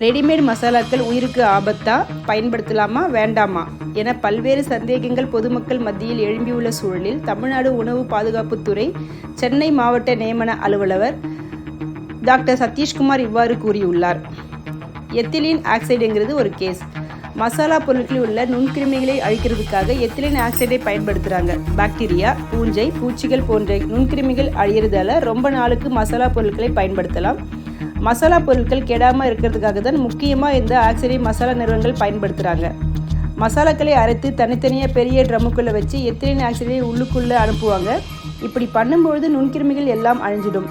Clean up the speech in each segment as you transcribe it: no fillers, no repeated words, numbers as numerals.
Readymade மசாலாக்கள் உயிருக்கு ஆபத்தா, பயன்படுத்தலாமா வேண்டாமா என பல்வேறு சந்தேகங்கள் பொதுமக்கள் மத்தியில் எழும்பியுள்ள சூழலில் தமிழ்நாடு உணவு பாதுகாப்புத்துறை சென்னை மாவட்ட நியமன அலுவலர் டாக்டர் சதீஷ்குமார் இவ்வாறு கூறியுள்ளார். எத்திலீன் ஆக்சைடுங்கிறது ஒரு கேஸ். மசாலா பொருட்களில் உள்ள நுண்கிருமிகளை அழிக்கிறதுக்காக எத்திலீன் ஆக்சைடை பயன்படுத்துகிறாங்க. பாக்டீரியா, பூஞ்சை, பூச்சிகள் போன்ற நுண்கிருமிகள் அழியறதால ரொம்ப நாளுக்கு மசாலா பொருட்களை பயன்படுத்தலாம். மசாலா பொருட்கள் கெடாமல் இருக்கிறதுக்காக தான் முக்கியமாக இந்த ஆக்சைடை மசாலா நிறுவனங்கள் பயன்படுத்துகிறாங்க. மசாலாக்களை அரைத்து தனித்தனியாக பெரிய ட்ரம்முக்குள்ளே வச்சு எத்திலீன் ஆக்சைடை உள்ளுக்குள்ளே அனுப்புவாங்க. இப்படி பண்ணும்பொழுது நுண்கிருமிகள் எல்லாம் அழிஞ்சிடும்.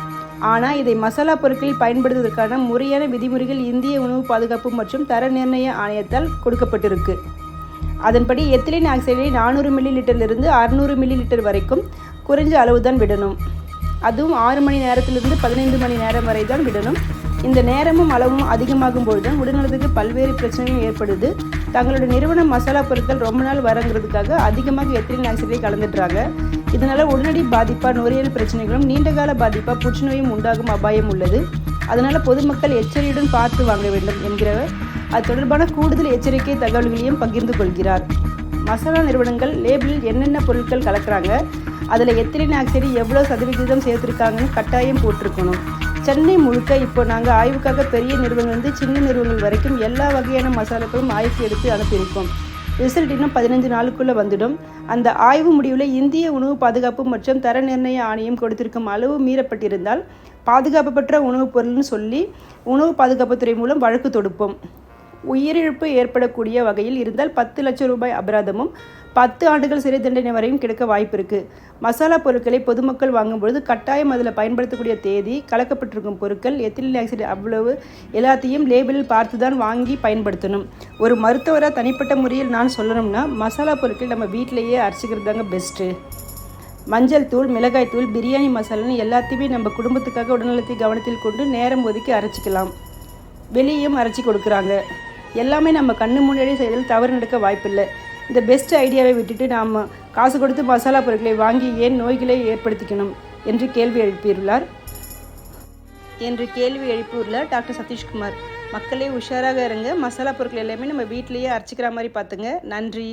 ஆனால் இதை மசாலா பொருட்களில் பயன்படுத்துவதற்கான முறையான விதிமுறைகள் இந்திய உணவு பாதுகாப்பு மற்றும் தர நிர்ணய ஆணையத்தால் கொடுக்கப்பட்டிருக்கு. அதன்படி எத்திலீன் ஆக்சைடை 400 மில்லிலிட்டரிலிருந்து 600 மில்லிலிட்டர் வரைக்கும் குறைஞ்ச அளவு தான் விடணும். அதுவும் 6 மணி நேரத்திலிருந்து 15 மணி நேரம் வரை தான் விடணும். இந்த நேரமும் அளவும் அதிகமாகும் பொழுது தான் உடல்நலத்துக்கு பல்வேறு பிரச்சனைகள் ஏற்படுது. தங்களோட நிறுவன மசாலா பொருட்கள் ரொம்ப நாள் வரங்கிறதுக்காக அதிகமாக எத்திலீன் ஆக்சைடை கலந்துடுறாங்க. இதனால் உடனடி பாதிப்பாக நுரையீரல் பிரச்சனைகளும் நீண்டகால பாதிப்பாக புற்றுநோயும் உண்டாகும் அபாயம் உள்ளது. அதனால் பொதுமக்கள் எச்சரிக்கையுடன் பார்த்து வாங்க வேண்டும் என்கிறவர் அது தொடர்பான கூடுதல் எச்சரிக்கை தகவல்களையும் பகிர்ந்து கொள்கிறார். மசாலா நிறுவனங்கள் லேபிளில் என்னென்ன பொருட்கள் கலக்கிறாங்க, அதில் எத்திலீன் ஆக்சைடு எவ்வளோ சதவிகிதம் சேர்த்துருக்காங்கன்னு கட்டாயம் போட்டிருக்கணும். சென்னை முழுக்க இப்போ நாங்கள் ஆய்வுக்காக பெரிய நிறுவனங்கள் சின்ன நிறுவனங்கள் வரைக்கும் எல்லா வகையான மசாலாக்களும் ஆய்வுக்கு எடுத்து அனுப்பியிருக்கோம். ரிசல்ட் இன்னும் 15 நாளுக்குள்ளே வந்துடும். அந்த ஆய்வு முடிவில் இந்திய உணவு பாதுகாப்பு மற்றும் தர நிர்ணய ஆணையம் கொடுத்திருக்கும் அளவு மீறப்பட்டிருந்தால் பாதுகாப்பற்ற உணவுப் பொருள்னு சொல்லி உணவு பாதுகாப்புத்துறை மூலம் வழக்கு தொடுப்போம். உயிரிழப்பு ஏற்படக்கூடிய வகையில் இருந்தால் 10 லட்சம் ரூபாய் அபராதமும் 10 ஆண்டுகள் சிறை தண்டனை வரையும் கிடைக்க வாய்ப்பு இருக்குது. மசாலா பொருட்களை பொதுமக்கள் வாங்கும்பொழுது கட்டாயம் அதில் பயன்படுத்தக்கூடிய தேதி, கலக்கப்பட்டிருக்கும் பொருட்கள், எத்திலீன் ஆக்சைடு அவ்வளவு எல்லாத்தையும் லேபிளில் பார்த்து தான் வாங்கி பயன்படுத்தணும். ஒரு மருத்துவராக தனிப்பட்ட முறையில் நான் சொல்லணும்னா மசாலா பொருட்கள் நம்ம வீட்டிலையே அரைச்சிக்கிறது தாங்க பெஸ்ட்டு. மஞ்சள் தூள், மிளகாய் தூள், பிரியாணி மசாலான்னு எல்லாத்தையுமே நம்ம குடும்பத்துக்காக உடல்நலத்தை கவனத்தில் கொண்டு நேரம் ஒதுக்கி அரைச்சிக்கலாம். வெளியும் அரைச்சி கொடுக்குறாங்க. எல்லாமே நம்ம கண்ணு முன்னாடி செய்தல் தவறு நடக்க வாய்ப்பில்லை. இந்த பெஸ்ட் ஐடியாவை விட்டுட்டு நாம் காசு கொடுத்து மசாலா பொருட்களை வாங்கி ஏன் நோய்களை ஏற்படுத்திக்கணும் என்று கேள்வி எழுப்பியுள்ளார் டாக்டர் சதீஷ்குமார். மக்களே உஷாராக இருங்க. மசாலா பொருட்கள் எல்லாமே நம்ம வீட்டிலேயே அரைச்சிக்கிற மாதிரி பார்த்துங்க. நன்றி.